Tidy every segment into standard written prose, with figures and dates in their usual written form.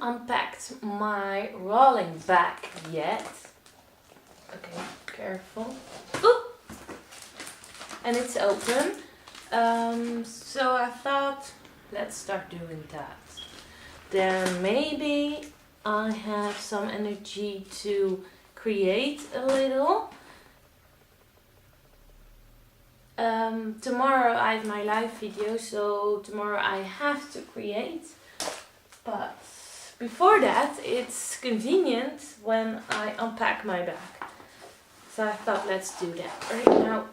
unpacked my rolling bag yet. Okay, careful. Ooh! And it's open. So I thought, let's start doing that. Then maybe I have some energy to create a little. Tomorrow I have my live video, so tomorrow I have to create. But before that, it's convenient when I unpack my bag. So I thought, let's do that right now.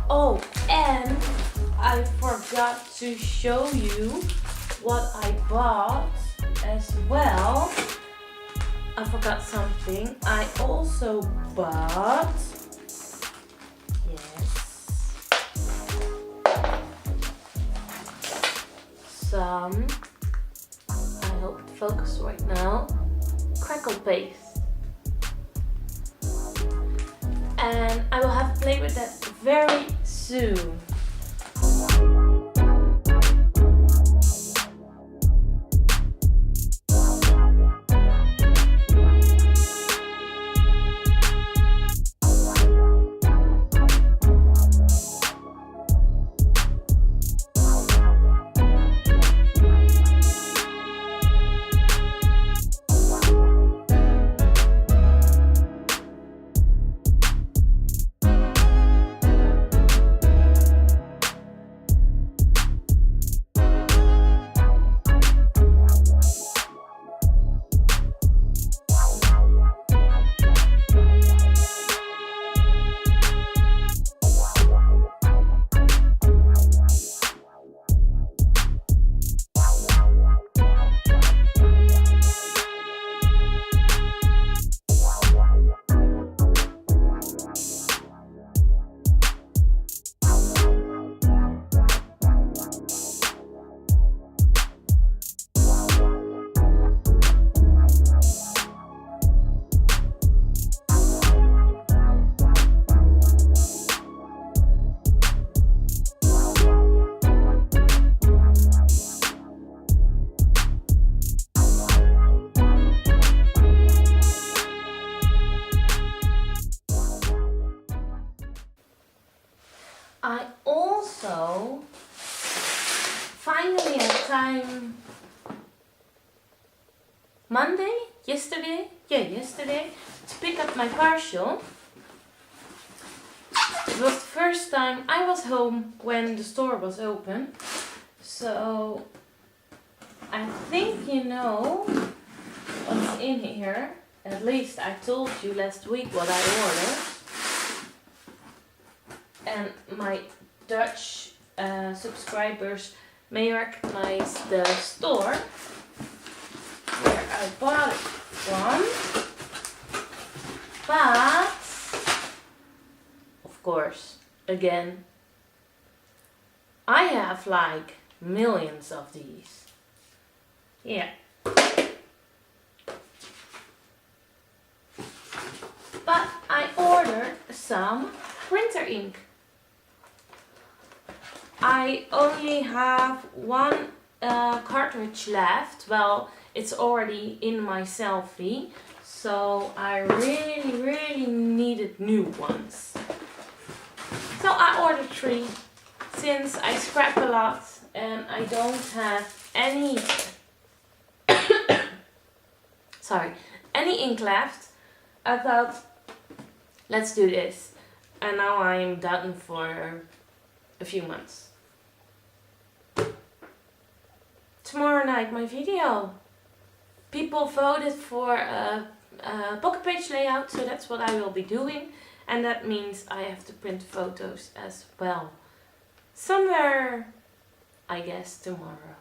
Oh, and I forgot to show you what I bought as well. I forgot something. I also bought, some, I hope it focuses right now, crackle paste. And I will have to play with that very soon. I also finally had time yesterday, to pick up my parcel. It was the first time I was home when the store was open. So I think you know what's in here. At least I told you last week what I ordered. And my Dutch subscribers may recognize the store where I bought it from. But, of course, again, I have like millions of these. Yeah. But I ordered some printer ink. I only have one cartridge left. Well, it's already in my selfie, so I really needed new ones. So I ordered 3 since I scrap a lot and I don't have any any ink left. I thought, let's do this. And now I'm done for a few months. Tomorrow night my video. People voted for a pocket page layout, so that's what I will be doing. And that means I have to print photos as well. Somewhere, I guess, tomorrow.